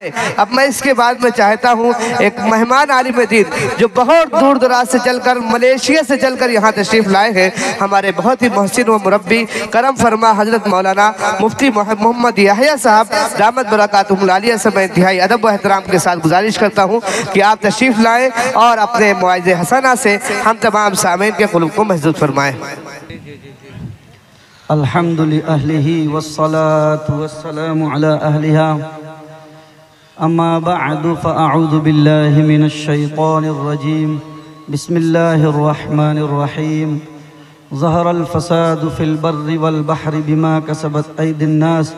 ہے۔ اب میں اس کے بعد میں چاہتا ہوں ایک مہمان عالم دین جو بہت دور دراز سے چل کر ملیشیا سے چل کر یہاں تشریف لائے ہیں، ہمارے بہت ہی محسن و مربی کرم فرما حضرت مولانا مفتی محمد یحییٰ صاحب دامت برکاتہم العالیہ سے میں انتہائی ادب و احترام کے ساتھ گزارش کرتا ہوں کہ آپ تشریف لائیں اور اپنے مواعظ حسنہ سے ہم تمام سامعین کے قلوب کو محظوظ فرمائیں۔ الحمد لأهله والصلاة والسلام على أهلها أما بعد فأعوذ بالله من الشيطان الرجيم بسم الله الرحمن الرحيم ظهر الفساد في البر والبحر بما كسبت أيدي الناس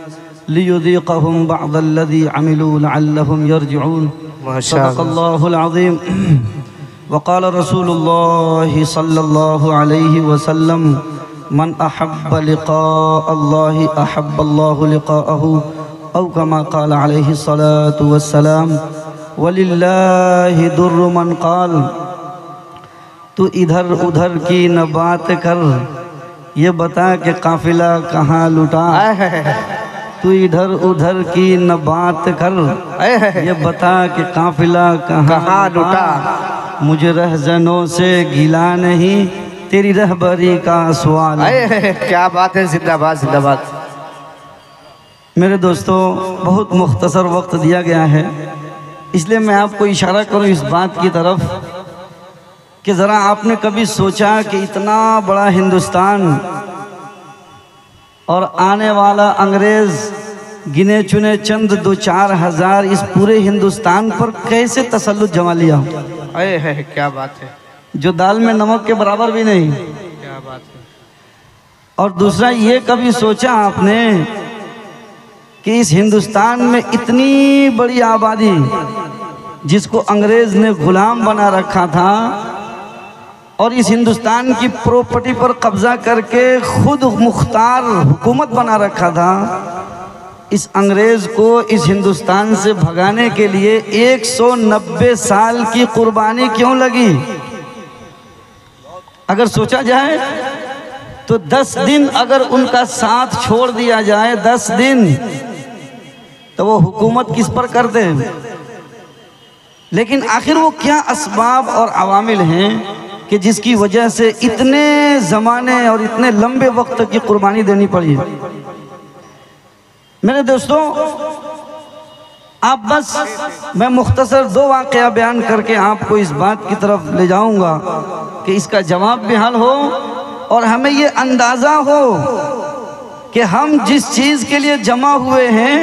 ليذيقهم بعض الذي عملوا لعلهم يرجعون صدق الله العظيم وقال رسول الله صلى الله عليه وسلم من أحب لقاء الله أحب الله لقاءه أو كما قال عليه الصلاة والسلام وللہ در من قال تو ادھر ادھر کی نہ بات کر یہ بتا کہ قافلہ کہاں لٹا تو ادھر ادھر کی نہ بات کر یہ بتا کہ قافلہ کہاں لٹا مجھے رہزنوں سے گلا نہیں تیری رہبری کا سوال کیا بات ہے، زندہ باد زندہ باد۔ میرے دوستو بہت مختصر وقت دیا گیا ہے، اس لیے میں آپ کو اشارہ کروں اس بات کی طرف کہ ذرا آپ نے کبھی سوچا کہ اتنا بڑا ہندوستان اور آنے والا انگریز گنے چنے چند 2-4 ہزار اس پورے ہندوستان پر کیسے تسلط جما لیا؟ کیا بات ہے، جو دال میں نمک کے برابر بھی نہیں۔ کیا بات ہے۔ اور دوسرا یہ کبھی سوچا آپ نے کہ اس ہندوستان میں اتنی بڑی آبادی جس کو انگریز نے غلام بنا رکھا تھا اور اس ہندوستان کی پراپرٹی پر قبضہ کر کے خود مختار حکومت بنا رکھا تھا، اس انگریز کو اس ہندوستان سے بھگانے کے لیے 190 سال کی قربانی کیوں لگی؟ اگر سوچا جائے تو 10 دن اگر ان کا ساتھ چھوڑ دیا جائے 10 دن تو وہ حکومت کس پر کرتے ہیں؟ لیکن آخر وہ کیا اسباب اور عوامل ہیں کہ جس کی وجہ سے اتنے زمانے اور اتنے لمبے وقت کی قربانی دینی پڑی؟ میرے دوستو آپ بس میں مختصر 2 واقعہ بیان کر کے آپ کو اس بات کی طرف لے جاؤں گا کہ اس کا جواب بھی حل ہو اور ہمیں یہ اندازہ ہو کہ ہم جس چیز کے لیے جمع ہوئے ہیں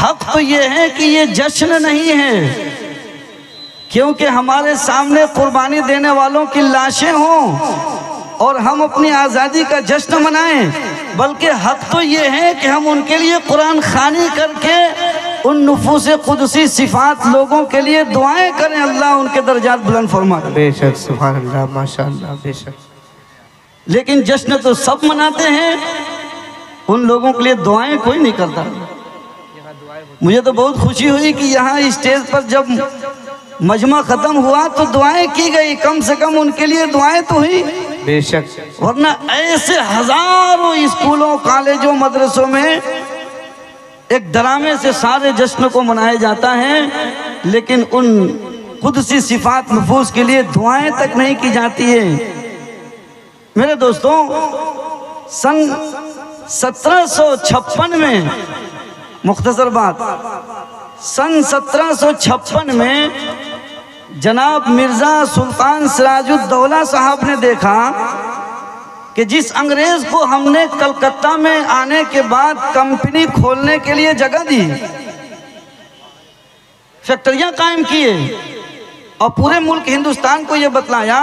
حق تو یہ ہے کہ یہ جشن نہیں ہے کیونکہ ہمارے سامنے قربانی دینے والوں کی لاشیں ہوں اور ہم اپنی آزادی کا جشن منائیں، بلکہ حق تو یہ ہے کہ ہم ان کے لیے قرآن خوانی کر کے ان نفوس قدسی صفات لوگوں کے لیے دعائیں کریں، اللہ ان کے درجات بلند فرمائے۔ بے شک، سبحان اللہ، ماشاءاللہ، بے شک۔ لیکن جشن تو سب مناتے ہیں، ان لوگوں کے لیے دعائیں کوئی نہیں کرتا۔ مجھے تو بہت خوشی ہوئی کہ یہاں اسٹیج پر جب مجمع ختم ہوا تو دعائیں کی گئی، کم سے کم ان کے لیے دعائیں تو ہوئی۔ بے شک، ورنہ ایسے ہزاروں اسکولوں کالجوں مدرسوں میں ایک ڈرامے سے سارے جشن کو منایا جاتا ہے لیکن ان قدسی صفات نفوس کے لیے دعائیں تک نہیں کی جاتی ہیں۔ میرے دوستوں سن 1756 میں، مختصر بات، سن 1756 میں جناب مرزا سلطان سراج الدولہ صاحب نے دیکھا کہ جس انگریز کو ہم نے کلکتہ میں آنے کے بعد کمپنی کھولنے کے لیے جگہ دی، فیکٹریاں قائم کیے اور پورے ملک ہندوستان کو یہ بتلایا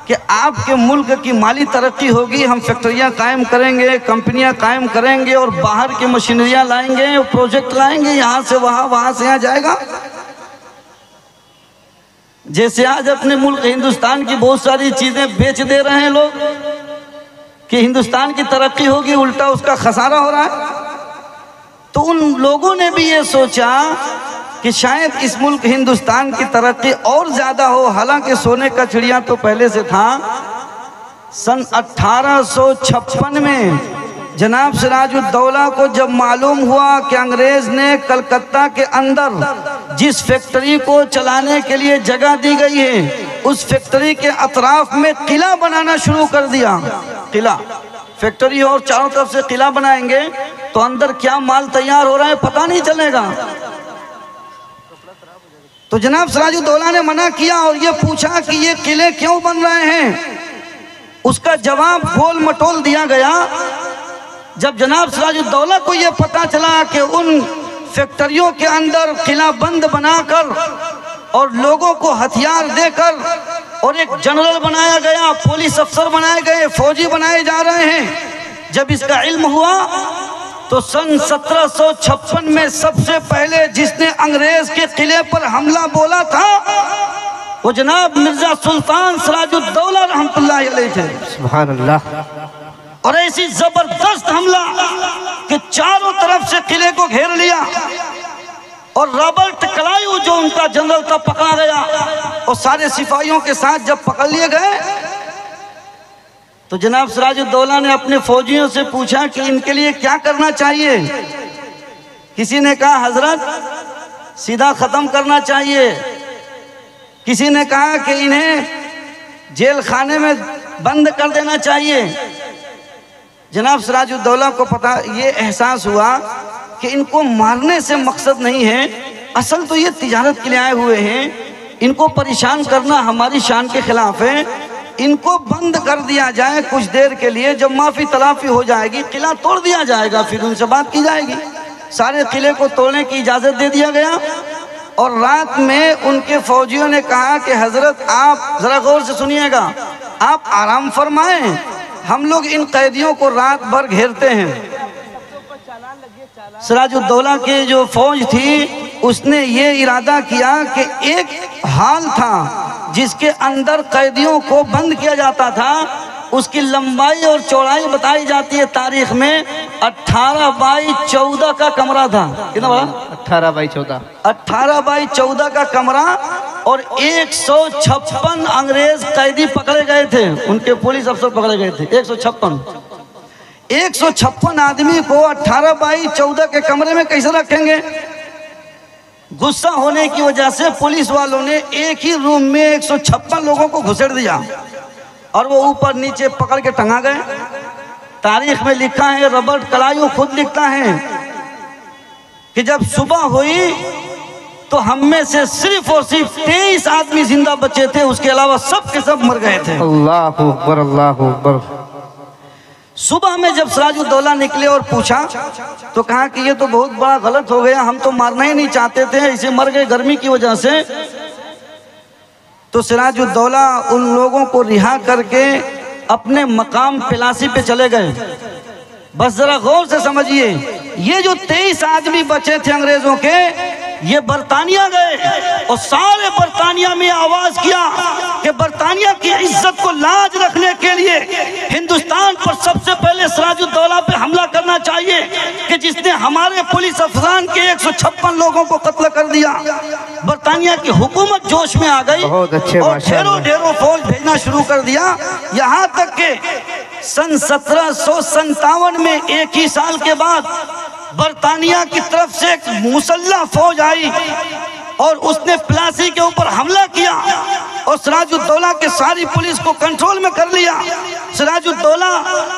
کہ آپ کے ملک کی مالی ترقی ہوگی، ہم فیکٹریاں قائم کریں گے، کمپنیاں قائم کریں گے اور باہر کی مشینریاں لائیں گے، پروجیکٹ لائیں گے، یہاں سے وہاں، وہاں سے یہاں جائے گا۔ جیسے آج اپنے ملک ہندوستان کی بہت ساری چیزیں بیچ دے رہے ہیں لوگ کہ ہندوستان کی ترقی ہوگی، الٹا اس کا خسارہ ہو رہا ہے۔ تو ان لوگوں نے بھی یہ سوچا کہ شاید اس ملک ہندوستان کی ترقی اور زیادہ ہو، حالانکہ سونے کا چڑیا تو پہلے سے تھا۔ سن 1856 میں جناب سراج الدولہ کو جب معلوم ہوا کہ انگریز نے کلکتہ کے اندر جس فیکٹری کو چلانے کے لیے جگہ دی گئی ہے اس فیکٹری کے اطراف میں قلعہ بنانا شروع کر دیا. قلعہ فیکٹری اور چاروں طرف سے قلعہ بنائیں گے تو اندر کیا مال تیار ہو رہا ہے پتہ نہیں چلے گا. تو جناب سراج الدولہ نے منع کیا اور یہ پوچھا کہ یہ قلعے کیوں بن رہے ہیں. اس کا جواب گول مٹول دیا گیا. جب جناب سراج الدولہ کو یہ پتا چلا کہ ان فیکٹریوں کے اندر قلعہ بند بنا کر اور لوگوں کو ہتھیار دے کر اور ایک جنرل بنایا گیا، پولیس افسر بنائے گئے، فوجی بنائے جا رہے ہیں، جب اس کا علم ہوا تو سن 1756 میں سب سے پہلے جس نے انگریز کے قلعے پر حملہ بولا تھا وہ جناب مرزا سلطان سراج الدولہ رحمت اللہ علیہ تھے. سبحان اللہ. اور ایسی زبردست حملہ کہ چاروں طرف سے قلعے کو گھیر لیا اور رابرٹ کلائیو جو ان کا جنرل تھا پکڑا گیا اور سارے سپاہیوں کے ساتھ جب پکڑ لیے گئے تو جناب سراج الدولہ نے اپنے فوجیوں سے پوچھا کہ ان کے لیے کیا کرنا چاہیے. کسی نے کہا حضرت سیدھا ختم کرنا چاہیے، کسی نے کہا کہ انہیں جیل خانے میں بند کر دینا چاہیے. جناب سراج الدولہ کو یہ احساس ہوا کہ ان کو مارنے سے مقصد نہیں ہے، اصل تو یہ تجارت کے لیے آئے ہوئے ہیں، ان کو پریشان کرنا ہماری شان کے خلاف ہے. ان کو بند کر دیا جائے کچھ دیر کے لیے، جب معافی تلافی ہو جائے گی قلعہ توڑ دیا جائے گا، پھر ان سے بات کی جائے گی. سارے قلعے کو توڑنے کی اجازت دے دیا گیا. اور رات میں ان کے فوجیوں نے کہا کہ حضرت آپ ذرا غور سے سنیے گا، آپ آرام فرمائیں، ہم لوگ ان قیدیوں کو رات بھر گھیرتے ہیں. سراج الدولہ کی جو فوج تھی اس نے یہ ارادہ کیا کہ ایک ہال تھا جس کے اندر قیدیوں کو بند کیا جاتا تھا، اس کی لمبائی اور چوڑائی بتائی جاتی ہے تاریخ میں 18x14 کا کمرہ تھا. کتنا بڑا؟ 18x14. 18x14 کا کمرہ. اور 156 انگریز قیدی پکڑے گئے تھے، ان کے پولیس افسر پکڑے گئے تھے. 156 آدمی کو 18x14 کے کمرے میں کیسے رکھیں گے؟ غصہ ہونے کی وجہ سے پولیس والوں نے ایک ہی روم میں 156 لوگوں کو گھسیٹ دیا اور وہ اوپر نیچے پکڑ کے ٹنگا گئے. تاریخ میں لکھا ہے، رابرٹ کلائیو خود لکھتا ہے کہ جب صبح ہوئی تو ہم میں سے صرف اور صرف 23 آدمی زندہ بچے تھے، اس کے علاوہ سب کے سب مر گئے تھے. اللہ اکبر، اللہ اکبر. صبح میں جب سراج الدولہ نکلے اور پوچھا تو کہا کہ یہ تو بہت بڑا غلط ہو گیا، ہم تو مارنا ہی نہیں چاہتے تھے، اسے مر گئے گرمی کی وجہ سے. تو سراج الدولہ ان لوگوں کو رہا کر کے اپنے مقام پلاسی پہ چلے گئے. بس ذرا غور سے سمجھیے، یہ جو 23 آدمی بچے تھے انگریزوں کے، یہ برطانیہ گئے اور سارے برطانیہ میں آواز کیا کہ برطانیہ کی عزت کو لاج رکھنے کے لیے ہندوستان پر سب سے پہلے سراج الدولہ پہ حملہ کرنا چاہیے کہ جس نے ہمارے پولیس افسران کے 156 لوگوں کو قتل کر دیا. برطانیہ کی حکومت جوش میں آ گئی اور ڈھیروں فوج بھیجنا شروع کر دیا. یہاں تک کہ سن 1757 میں ایک ہی سال کے بعد برطانیہ کی طرف سے ایک مسلح فوج آئی اور اس نے پلاسی کے اوپر حملہ کیا اور سراج الدولہ کے ساری پولیس کو کنٹرول میں کر لیا. سراج الدولہ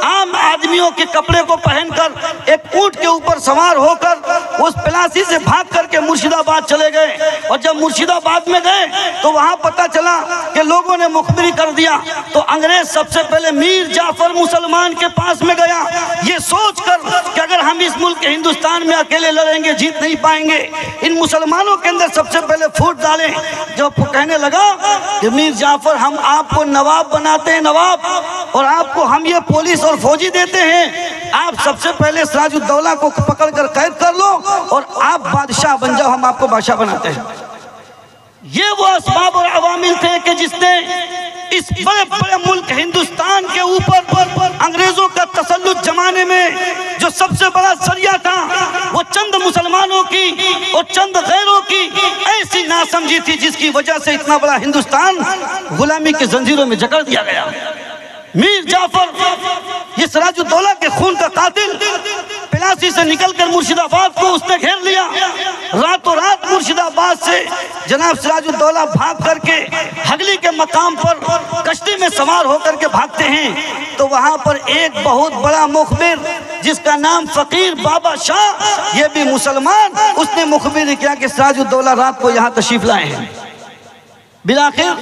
عام آدمیوں کے کپڑے کو پہن کر ایک اونٹ کے اوپر سوار ہو کر اس پلاسی سے بھاگ کر کے مرشد آباد چلے گئے. اور جب مرشد آباد میں گئے تو وہاں پتہ چلا کہ لوگوں نے مخبری کر دیا. تو انگریز سب سے پہلے میر جعفر مسلمان کے پاس میں گیا، یہ سوچ کر کہ اگر ہم اس ملک ہندوستان میں اکیلے لڑیں گے جیت نہیں پائیں گے، ان مسلمانوں کے اندر سب سے پہلے پھوٹ ڈالیں. جب کہنے لگا کہ میر جعفر ہم آپ کو نواب بناتے ہیں، نواب، اور آپ کو ہم یہ پولیس اور فوجی دیتے ہیں، آپ سب سے پہلے سراج الدولہ کو پکڑ کر قید کر لو اور آپ بادشاہ بن جاؤ، ہم آپ کو بادشاہ بناتے ہیں. یہ وہ اسباب اور عوامل تھے کہ جس نے اس بڑے بڑے ملک ہندوستان کے اوپر انگریزوں کا تسلط جمانے میں جو سب سے بڑا ذریعہ تھا وہ چند مسلمانوں کی اور چند غیروں کی ایسی ناسمجھی تھی جس کی وجہ سے اتنا بڑا ہندوستان غلامی کے زنجیروں میں جکڑ دیا گیا. میر جعفر یہ سراج الدولہ کے خون کا قاتل پلاسی سے نکل کر مرشد آباد کو اس نے گھیر لیا. راتوں رات مرشد آباد سے جناب سراج الدولہ بھاگ کر کے ہگلی کے مقام پر کشتی میں سوار ہو کر کے بھاگتے ہیں تو وہاں پر ایک بہت بڑا مخبر جس کا نام فقیر بابا شاہ، یہ بھی مسلمان، اس نے مخبر کیا کہ سراج الدولہ رات کو یہاں تشریف لائے ہیں. بالآخر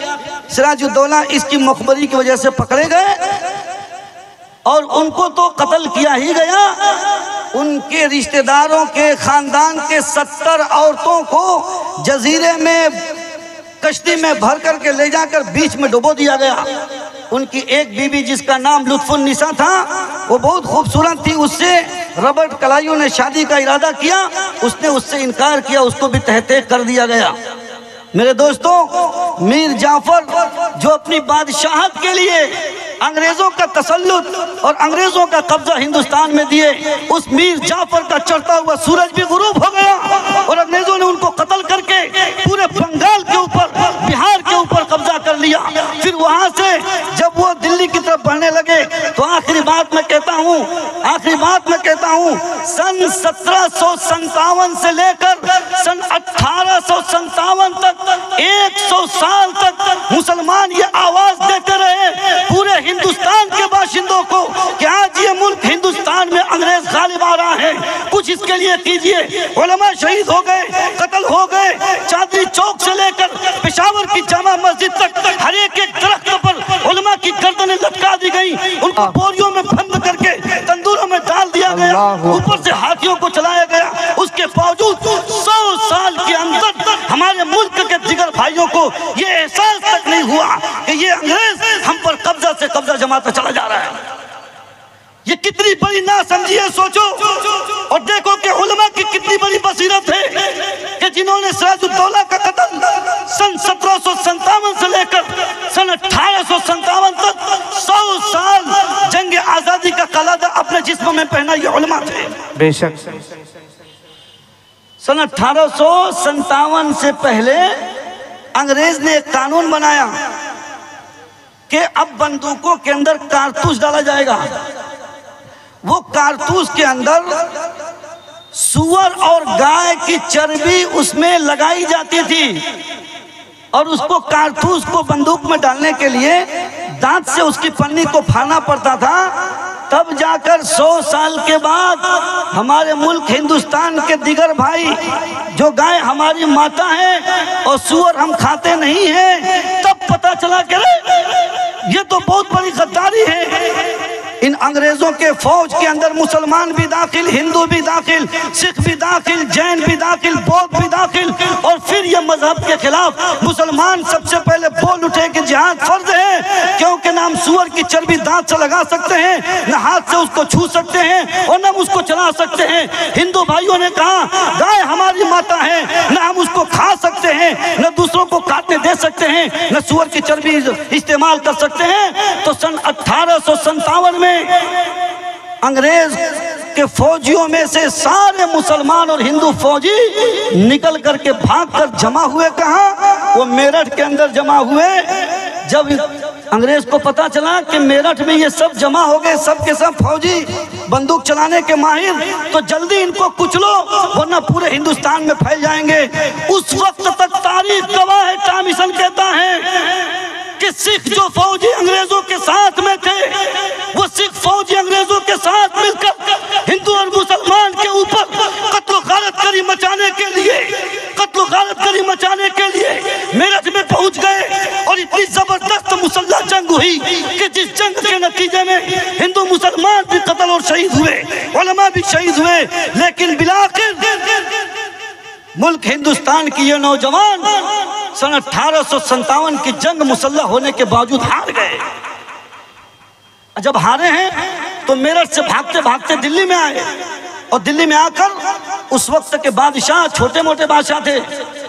سراج الدولہ اس کی مخبری کی وجہ سے پکڑے گئے اور ان کو تو قتل کیا ہی گیا، ان کے رشتہ داروں کے خاندان کے 70 عورتوں کو جزیرے میں کشتی میں بھر کر کے لے جا کر بیچ میں ڈبو دیا گیا. ان کی ایک بی بی جس کا نام لطف النساء تھا، وہ بہت خوبصورت تھی، اس سے رابرٹ کلائیو نے شادی کا ارادہ کیا، اس نے اس سے انکار کیا، اس کو بھی تہ تیغ کر دیا گیا. میرے دوستوں، میر جعفر جو اپنی بادشاہت کے لیے انگریزوں کا تسلط اور انگریزوں کا قبضہ ہندوستان میں دیے، اس میر جعفر کا چڑھتا ہوا سورج بھی غروب ہو گیا اور انگریزوں نے ان کو قتل کر کے پورے بنگال کے اوپر، بہار کے اوپر قبضہ کر لیا. پھر وہاں سے جب وہ دلی کی طرف بڑھنے لگے تو آخری بات میں کہتا ہوں سن 1757 سے لے کر سن 1857 تک 100 سال تک مسلمان یہ آواز دیتے رہے پورے ہندوستان کے باشندوں کو کہ آج یہ ملک ہندوستان میں انگریز غالب آ رہا ہے، کچھ اس کے لیے کیجئے. علماء شہید ہو گئے، قتل ہو گئے، چادری چوک سے لے کر پشاور کی جامع مسجد تک ہر ایک درخت پر علماء کی گردنیں لٹکا دی گئی، ان کو بوریوں میں بند کر کے تندوروں میں ڈال دیا گیا، اوپر سے ہاتھیوں کو چلایا گیا. اس کے باوجود 100 سال کے اندر ہمارے ملک کے دیگر بھائیوں کو یہ احساس تک نہیں ہوا کہ یہ انگریز ہم پر قبضہ سے قبضہ جماتا چلا جا رہا ہے. یہ کتنی بڑی ناسمجھی ہے، سوچو اور دیکھو کہ علماء کی کتنی بڑی بصیرت ہے کہ جنہوں نے سراج الدولہ کا قتل سن 1757 سے لے کر سن 1857 تک 100 سال جنگ آزادی کا قلادہ اپنے جسم میں پہنا، یہ علماء تھے. بے شک سن 1857 سے پہلے انگریز نے ایک قانون بنایا کہ اب بندوقوں کے اندر کارتوس ڈالا جائے گا. وہ کارتوس کے اندر سور اور گائے کی چربی اس میں لگائی جاتی تھی اور اس کو کارتوس کو بندوق میں ڈالنے کے لیے دانت سے اس کی پنی کو پھاڑنا پڑتا تھا. تب جا کر 100 سال کے بعد ہمارے ملک ہندوستان کے دیگر بھائی جو گائے ہماری ماتا ہیں اور سور ہم کھاتے نہیں ہیں، تب پتہ چلا کہ یہ تو بہت بڑی غداری ہے. ان انگریزوں کے فوج کے اندر مسلمان بھی داخل، ہندو بھی داخل، سکھ بھی داخل، جین بھی داخل، بودھ بھی داخل، اور پھر یہ مذہب کے خلاف مسلمان سب سے پہلے بول اٹھے کہ جہاد فرض ہے، کیونکہ نہ ہم سور کی چربی دانت سے لگا سکتے ہیں، نہ ہاتھ سے اس کو چھو سکتے ہیں اور نہ ہم اس کو چلا سکتے ہیں. ہندو بھائیوں نے کہا گائے ہماری ماتا ہے، نہ ہم اس کو کھا سکتے ہیں، نہ دوسروں کو کاٹنے دے سکتے ہیں، نہ سور کی چربی استعمال کر سکتے ہیں. تو سن 1857 میں انگریز کے فوجیوں میں سے سارے مسلمان اور ہندو فوجی نکل کر کے بھاگ کر جمع ہوئے. کہاں؟ وہ میرٹھ کے اندر جمع ہوئے. جب انگریز کو پتا چلا کہ میرٹھ میں یہ سب جمع ہو گئے، سب کے سب فوجی بندوق چلانے کے ماہر، تو جلدی ان کو کچلو ورنہ پورے ہندوستان میں پھیل جائیں گے. اس وقت تک تاریخ گواہ ہے، ٹامسن کہتا ہے کہ سکھ جو فوجی انگریزوں کے ساتھ میں تھے، وہ سکھ فوجی انگریزوں کے ساتھ مل کر ہندو اور مسلمان کے اوپر قتل و غارت گری مچانے کے لیے میرٹھ میں پہنچ گئے اور اتنی زبردست مسلح جنگ ہوئی کہ جس جنگ کے نتیجے میں ہندو مسلمان بھی قتل اور شہید ہوئے، علماء بھی شہید ہوئے، لیکن بالآخر ملک ہندوستان کی یہ نوجوان سن 1857 کی جنگ مسلح ہونے کے باوجود ہار گئے. جب ہارے ہیں تو میرٹھ سے بھاگتے بھاگتے دلی میں آئے اور دلی میں آ کر اس وقت کے بادشاہ چھوٹے موٹے بادشاہ تھے،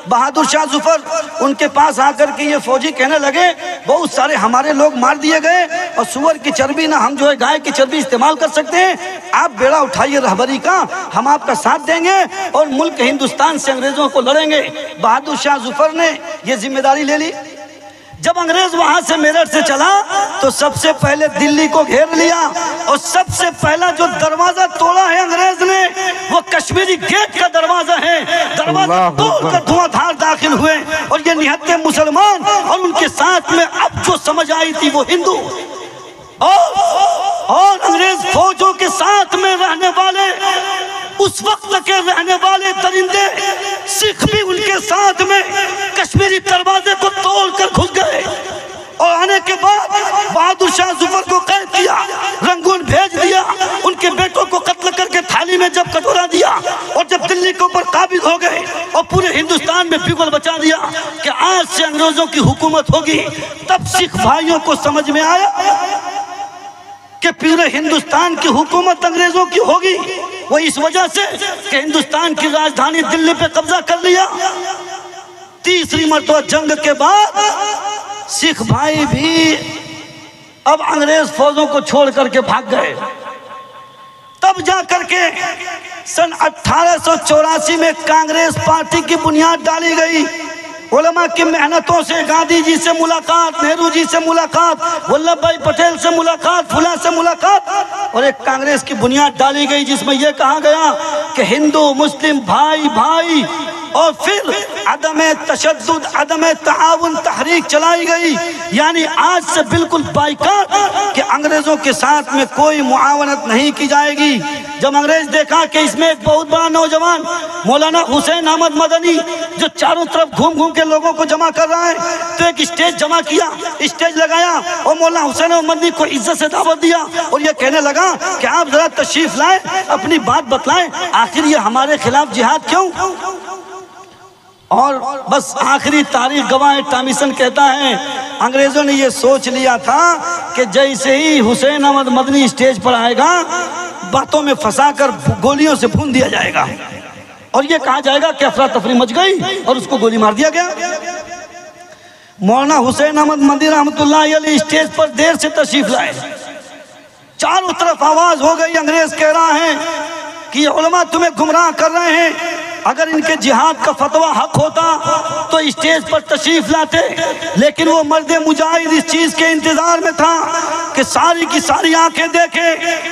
بہادر شاہ ظفر، ان کے پاس آ کر کے یہ فوجی کہنے لگے بہت سارے ہمارے لوگ مار دیے گئے اور سور کی چربی نہ ہم جو ہے گائے کی چربی استعمال کر سکتے ہیں، آپ بیڑا اٹھائیے رہبری کا، ہم آپ کا ساتھ دیں گے اور ملک ہندوستان سے انگریزوں کو لڑیں گے. بہادر شاہ ظفر نے یہ ذمہ داری لے لی. جب انگریز وہاں سے میرٹھ سے چلا تو سب سے پہلے دلی کو گھیر لیا، اور سب سے پہلا جو دروازہ توڑا ہے انگریز نے وہ کشمیری گیٹ کا دروازہ ہے۔ دروازہ توڑ کر دھواں دھار داخل ہوئے، اور یہ نہتے مسلمان اور ان کے ساتھ میں اب جو سمجھ آئی تھی وہ ہندو، اور انگریز فوجوں کے ساتھ میں رہنے والے، اس وقت کے رہنے والے درندے سکھ بھی ان کے ساتھ میں کشمیری دروازے کو توڑ کر گھس گئے، اور آنے کے بعد بہادر شاہ ظفر کو قید کیا، رنگون بھیج دیا، ان کے بیٹوں کو قتل کر کے تھالی میں جب کٹورا دیا، اور جب دلی کے اوپر قابض ہو گئے اور پورے ہندوستان میں بگل بچا دیا کہ آج سے انگریزوں کی حکومت ہوگی، تب سکھ بھائیوں کو سمجھ میں آیا کہ پورے ہندوستان کی حکومت انگریزوں کی ہوگی۔ وہ اس وجہ سے کہ ہندوستان کی راجدھانی دلی پہ قبضہ کر لیا۔ تیسری مرتبہ جنگ کے بعد سکھ بھائی بھی اب انگریز فوجوں کو چھوڑ کر کے بھاگ گئے۔ تب جا کر کے سن 1884 میں کانگریس پارٹی کی بنیاد ڈالی گئی۔ علماء کی محنتوں سے، گاندھی جی سے ملاقات، نہرو جی سے ملاقات، ولبھ بھائی پٹیل سے ملاقات، فلاں سے ملاقات، اور ایک کانگریس کی بنیاد ڈالی گئی جس میں یہ کہا گیا کہ ہندو مسلم بھائی بھائی، اور پھر عدم تشدد، عدم تعاون تحریک چلائی گئی، یعنی آج سے بالکل بائیکاٹ کہ انگریزوں کے ساتھ میں کوئی معاونت نہیں کی جائے گی۔ جب انگریز دیکھا کہ اس میں ایک بہت بڑا نوجوان مولانا حسین احمد مدنی جو چاروں طرف گھوم گھوم کے لوگوں کو جمع کر رہا ہے، تو ایک اسٹیج جمع کیا، اسٹیج لگایا، اور مولانا حسین احمد مدنی کو عزت سے دعوت دیا، اور یہ کہنے لگا کہ آپ ذرا تشریف لائیں، اپنی بات بتلائیں، آخر یہ ہمارے خلاف جہاد کیوں؟ اور بس آخری تاریخ گواہ ٹامیسن کہتا ہے انگریزوں نے یہ سوچ لیا تھا کہ جیسے ہی حسین احمد مدنی اسٹیج پر آئے گا باتوں میں پھنسا کر گولیوں سے بھون دیا جائے گا، اور یہ کہا جائے گا کہ افراتفری مچ گئی اور اس کو گولی مار دیا گیا۔ مولانا حسین احمد مدنی رحمۃ اللہ علیہ اسٹیج پر دیر سے تشریف لائے، چاروں طرف آواز ہو گئی، انگریز کہہ رہا ہے کہ یہ علماء تمہیں گمراہ کر رہے ہیں، اگر ان کے جہاد کا فتویٰ حق ہوتا تو اسٹیج پر تشریف لاتے، لیکن وہ مرد مجاہد اس چیز کے انتظار میں تھا کہ ساری کی ساری آنکھیں دیکھے،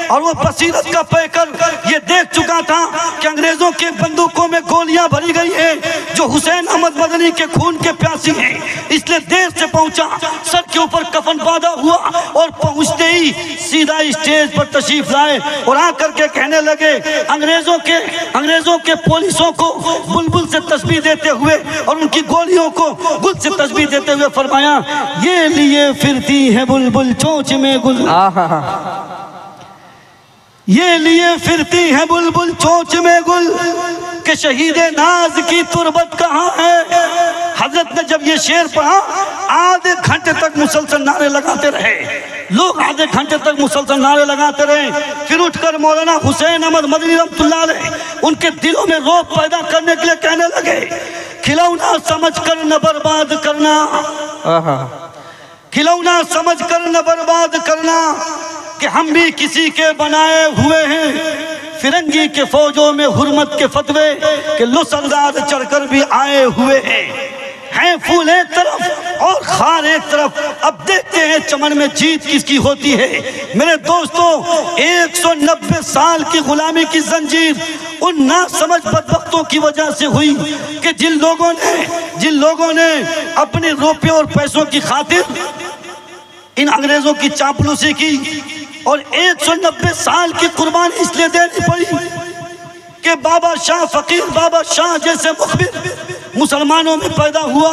اور وہ بصیرت کا پیکر یہ دیکھ چکا تھا کہ انگریزوں کے بندوقوں میں گولیاں بھری گئی ہیں جو حسین احمد مدنی کے خون کے پیاسی ہیں، اس لیے دیر سے پہنچا، سر کے اوپر کفن باندھا ہوا، اور پہنچتے ہی سیدھا اسٹیج پر تشریف لائے، اور آ کر کے کہنے لگے انگریزوں کے پولیسوں کو بلبل سے تسبیح دیتے ہوئے اور ان کی گولیوں کو گل سے تسبیح دیتے ہوئے فرمایا، یہ لیے پھرتی ہے بلبل چونچ میں گل، یہ لیے پھرتی ہے بلبل چونچ میں گل کہ شہید ناز کی تربت کہاں ہے۔ حضرت نے جب یہ شعر پڑھا آدھے گھنٹے تک مسلسل نعرے لگاتے رہے، لوگ آدھے گھنٹے تک مسلسل نعرے لگاتے رہے، پھر اٹھ کر مولانا حسین احمد مدنی رحمۃ اللہ علیہ ان کے دلوں میں روب پیدا کرنے کے لیے کہنے لگے، کھلونا سمجھ کر نہ برباد کرنا، کھلونا سمجھ کر نہ برباد کرنا کہ ہم بھی کسی کے بنائے ہوئے ہیں، فرنگی کے فوجوں میں حرمت کے فتوے کہ لسرداد چڑھ کر بھی آئے ہوئے ہیں پھول ایک طرف اور خار ایک طرف، اب دیکھتے ہیں چمن میں جیت کس کی ہوتی ہے۔ میرے دوستوں 190 سال کی غلامی کی زنجیر ان ناسمجھ بدبختوں کی وجہ سے ہوئی کہ جن لوگوں نے اپنے روپے اور پیسوں کی خاطر ان انگریزوں کی چاپلوسی کی، اور 190 سال کی قربانی اس لیے دینی پڑی کہ بابا شاہ فقیر بابا شاہ جیسے مخبر مسلمانوں میں پیدا ہوا۔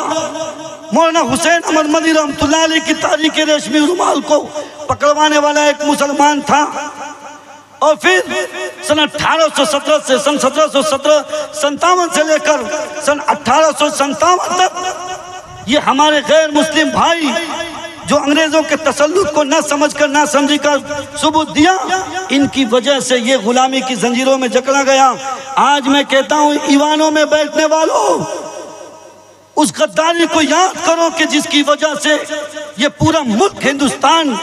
مولانا حسین احمد مدنی رحمۃ اللہ علیہ کی تاریخ ریشمی رومال کو پکڑوانے والا ایک مسلمان تھا، اور پھر سن 1817 سے سن 1757 سے لے کر سن 1857 تک یہ ہمارے غیر مسلم بھائی جو انگریزوں کے تسلط کو نہ سمجھ کر نہ سمجھی کر ثبوت دیا، ان کی وجہ سے یہ غلامی کی زنجیروں میں جکڑا گیا۔ آج میں کہتا ہوں ایوانوں میں بیٹھنے والوں، اس غداری کو یاد کرو کہ جس کی وجہ سے یہ پورا ملک ہندوستان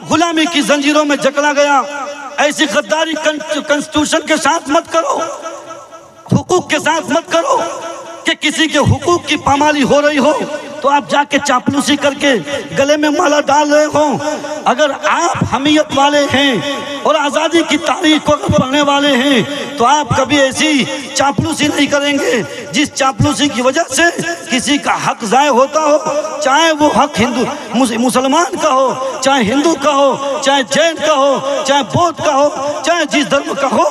غلامی کی زنجیروں میں جکڑا گیا۔ ایسی غداری کنسٹیٹیوشن کے ساتھ مت کرو، حقوق کے ساتھ مت کرو کہ کسی کے حقوق کی پامالی ہو رہی ہو، تو آپ جا کے چاپلوسی کر کے گلے میں مالا ڈال رہے ہوں۔ اگر آپ حمیت والے ہیں اور آزادی کی تاریخ کو پڑھنے والے ہیں تو آپ کبھی ایسی چاپلوسی نہیں کریں گے جس چاپلوسی کی وجہ سے کسی کا حق ضائع ہوتا ہو، چاہے وہ حق مسلمان کا ہو، چاہے ہندو کا ہو، چاہے جین کا ہو، چاہے بودھ کا ہو، چاہے جس دھرم کا ہو۔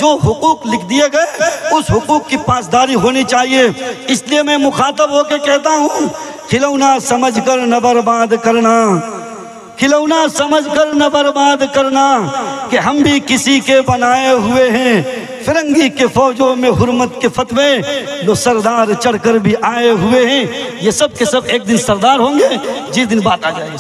جو حقوق لکھ دیے گئے اس حقوق کی پاسداری ہونی چاہیے۔ اس لیے میں مخاطب ہو کے کہتا ہوں، کھلونا سمجھ کر نہ برباد کرنا، کھلونا سمجھ کر نہ برباد کرنا، کہ ہم بھی کسی کے بنائے ہوئے ہیں۔ فرنگی کے فوجوں میں حرمت کے فتوے جو سردار چڑھ کر بھی آئے ہوئے ہیں، یہ سب کے سب ایک دن سردار ہوں گے جس دن بات آ جائے گی۔